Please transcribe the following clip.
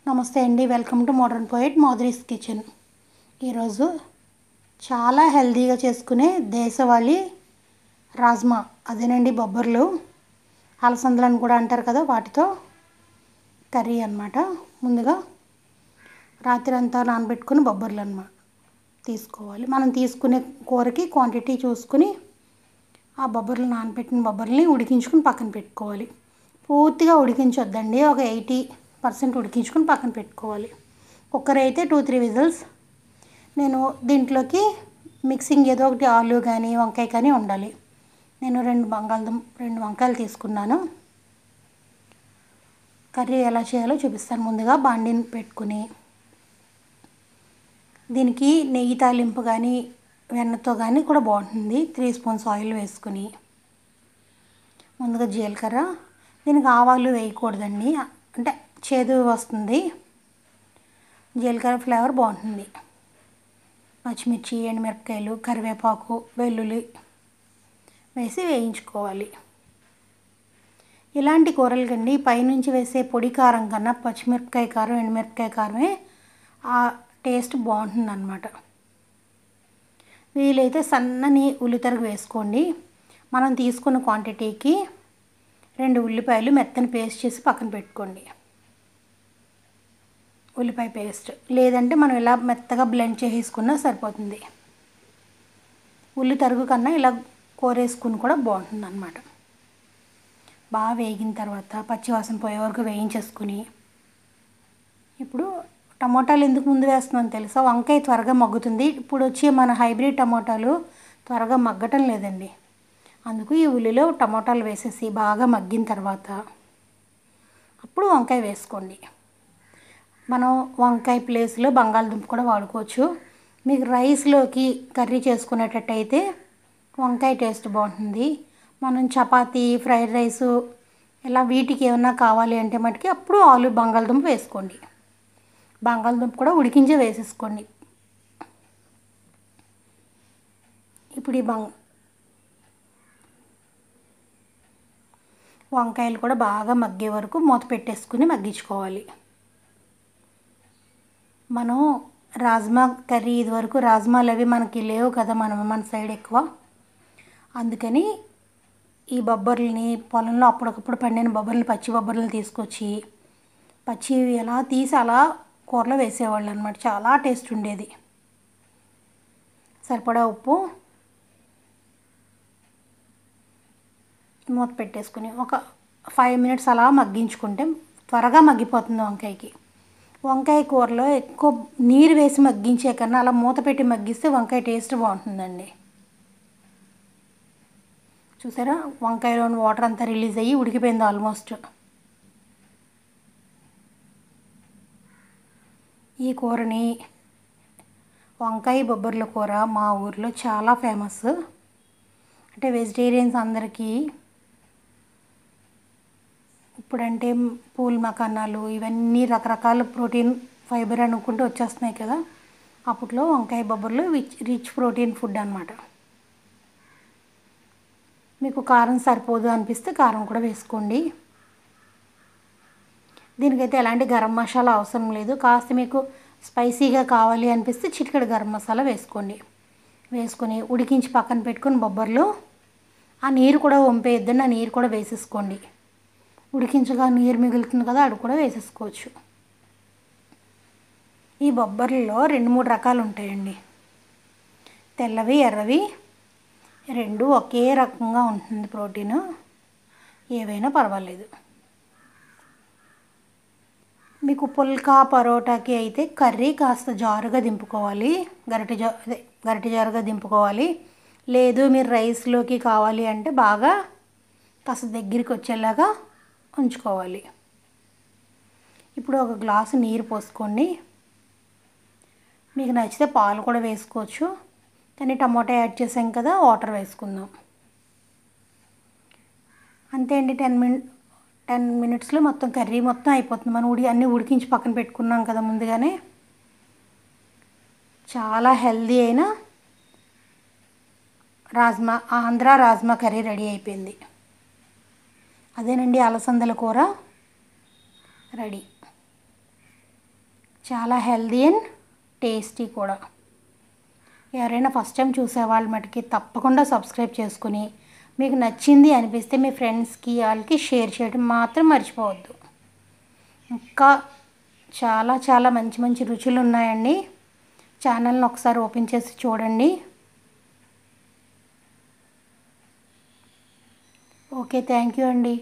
నమస్తే అండి, welcome to modern poet Madhuri's kitchen. ఈరోజు చాలా హెల్తీగా చేసుకునే దేశవాళీ రాజ్మా, అదేనండి బొబ్బర్లు, అలసందలు అని కూడా అంటారు కదా, వాటితో కర్రీ అన్నమాట. ముందుగా రాత్రి అంతా నానబెట్టుకుని బొబ్బర్లు అన్నమాట తీసుకోవాలి. మనం తీసుకునే కూరకి క్వాంటిటీ చూసుకుని ఆ బొబ్బర్లు నానబెట్టిన బొబ్బర్లని ఉడికించుకుని పక్కన పెట్టుకోవాలి. పూర్తిగా ఉడికించొద్దండి, ఒక 80% ఉడికించుకుని పక్కన పెట్టుకోవాలి. కుక్కర్ అయితే 2-3 విజిల్స్. నేను దీంట్లోకి మిక్సింగ్ ఏదో ఒకటి ఆలు కానీ వంకాయ కానీ ఉండాలి. నేను 2 వంకాయలు తీసుకున్నాను. కర్రీ ఎలా చేయాలో చూపిస్తాను. ముందుగా బాండిని పెట్టుకుని దీనికి నెయ్యి తాలింపు కానీ వెన్నతో కానీ కూడా బాగుంటుంది. 3 స్పూన్స్ ఆయిల్ వేసుకుని ముందుగా జీలకర్ర, దీనికి ఆవాలు వేయకూడదండి, అంటే చేదు వస్తుంది. జీలకర్ర ఫ్లేవర్ బాగుంటుంది. పచ్చిమిర్చి, ఎండుమిరపకాయలు, కరివేపాకు, వెల్లుల్లి వేసి వేయించుకోవాలి. ఇలాంటి కూరలకండి పైనుంచి వేసే పొడి కారం కన్నా పచ్చిమిరపకాయ కారం, ఎండుమిరపకాయ కారమే ఆ టేస్ట్ బాగుంటుంది అన్నమాట. వీలైతే సన్నని ఉల్లితరుగు వేసుకోండి. మనం తీసుకున్న క్వాంటిటీకి 2 ఉల్లిపాయలు మెత్తని పేస్ట్ చేసి పక్కన పెట్టుకోండి. ఉల్లిపాయ పేస్ట్ లేదంటే మనం ఇలా మెత్తగా బ్లెండ్ చేసేసుకున్నా సరిపోతుంది. ఉల్లి తరుగు కన్నా ఇలా కోరేసుకుని కూడా బాగుంటుంది అన్నమాట. బాగా వేగిన తర్వాత పచ్చివాసన పోయే వరకు వేయించేసుకుని, ఇప్పుడు టమోటాలు ఎందుకు ముందు వేస్తున్నాను తెలుసా? వంకాయ త్వరగా మగ్గుతుంది. ఇప్పుడు వచ్చే మన హైబ్రిడ్ టమోటాలు త్వరగా మగ్గటం లేదండి. అందుకు ఈ ఉల్లిలో టమోటాలు వేసేసి బాగా మగ్గిన తర్వాత అప్పుడు వంకాయ వేసుకోండి. మనం వంకాయ ప్లేస్లో బంగాళదుంప కూడా వాడుకోవచ్చు. మీకు రైస్లోకి కర్రీ చేసుకునేటట్టయితే వంకాయ టేస్ట్ బాగుంటుంది. మనం చపాతీ, ఫ్రైడ్ రైసు ఇలా వీటికి ఏమన్నా కావాలి అంటే మటుకి అప్పుడు ఆలు బంగాళదుంప వేసుకోండి. బంగాళదుంప కూడా ఉడికించే వేసేసుకోండి. ఇప్పుడు ఈ వంకాయలు కూడా బాగా మగ్గే వరకు మూత పెట్టేసుకుని మగ్గించుకోవాలి. మనం రాజ్మా కర్రీ ఇదివరకు రాజ్మాలు అవి మనకి లేవు కదా, మన సైడ్ ఎక్కువ. అందుకని ఈ బొబ్బర్లని పొలంలో అప్పటికప్పుడు పండిన బొబ్బర్లు, పచ్చి బొబ్బర్లు తీసుకొచ్చి పచ్చివి ఎలా తీసి అలా కూరలో వేసేవాళ్ళు అన్నమాట. చాలా టేస్ట్ ఉండేది. సరిపడా ఉప్పు, మూత పెట్టేసుకుని ఒక 5 మినిట్స్ అలా మగ్గించుకుంటే త్వరగా మగ్గిపోతుంది వంకాయకి. వంకాయ కూరలో ఎక్కువ నీరు వేసి మగ్గించే కన్నా అలా మూత పెట్టి మగ్గిస్తే వంకాయ టేస్ట్ బాగుంటుందండి. చూసారా, వంకాయలోని వాటర్ అంతా రిలీజ్ అయ్యి ఉడికిపోయింది ఆల్మోస్ట్. ఈ కూరని వంకాయ బొబ్బర్ల కూర మా ఊర్లో చాలా ఫేమస్. అంటే వెజిటేరియన్స్ అందరికీ ఇప్పుడంటే పూల్ మకానాలు ఇవన్నీ రకరకాల ప్రోటీన్, ఫైబర్ అనుకుంటూ వచ్చేస్తున్నాయి కదా. అప్పట్లో వంకాయ బొబ్బర్లు రిచ్ ప్రోటీన్ ఫుడ్ అన్నమాట. మీకు కారం సరిపోదు అనిపిస్తే కారం కూడా వేసుకోండి. దీనికైతే ఎలాంటి గరం మసాలా అవసరం లేదు. కాస్త మీకు స్పైసీగా కావాలి అనిపిస్తే చిటికెడు గరం మసాలా వేసుకోండి. వేసుకొని ఉడికించి పక్కన పెట్టుకుని బొబ్బర్లు ఆ నీరు కూడా వంపేయద్దండి, ఆ నీరు కూడా వేసేసుకోండి. ఉడికించగా నీరు మిగులుతుంది కదా, అది కూడా వేసేసుకోవచ్చు. ఈ బొబ్బర్లలో 2-3 రకాలు ఉంటాయండి. తెల్లవి, ఎర్రవి, 2 ఒకే రకంగా ఉంటుంది ప్రోటీను. ఏవైనా పర్వాలేదు. మీకు పుల్కా పరోటాకి అయితే కర్రీ కాస్త జారుగా దింపుకోవాలి, గరిటె జారుగా దింపుకోవాలి. లేదు మీరు రైస్లోకి కావాలి అంటే బాగా కాస్త దగ్గరికి వచ్చేలాగా ఉంచుకోవాలి. ఇప్పుడు ఒక గ్లాసు నీరు పోసుకోండి. మీకు నచ్చితే పాలు కూడా వేసుకోవచ్చు, కానీ టమాటా యాడ్ చేసాం కదా, వాటర్ వేసుకుందాం. అంతే అండి, 10 మినిట్స్లో మొత్తం కర్రీ మొత్తం అయిపోతుంది. మనం అన్నీ ఉడికించి పక్కన పెట్టుకున్నాం కదా ముందుగానే. చాలా హెల్దీ అయిన రాజ్మా, ఆంధ్ర రాజ్మా కర్రీ రెడీ అయిపోయింది. అదేనండి అలసందల కూర రెడీ. చాలా హెల్దీ అండ్ టేస్టీ కూడా. ఎవరైనా ఫస్ట్ టైం చూసే వాళ్ళ మటుకి తప్పకుండా సబ్స్క్రైబ్ చేసుకుని మీకు నచ్చింది అనిపిస్తే మీ ఫ్రెండ్స్కి వాళ్ళకి షేర్ చేయడం మాత్రం మర్చిపోవద్దు. ఇంకా చాలా చాలా మంచి మంచి రుచులు ఉన్నాయండి. ఛానల్ని ఒకసారి ఓపెన్ చేసి చూడండి. ఓకే, థ్యాంక్ యూ అండి.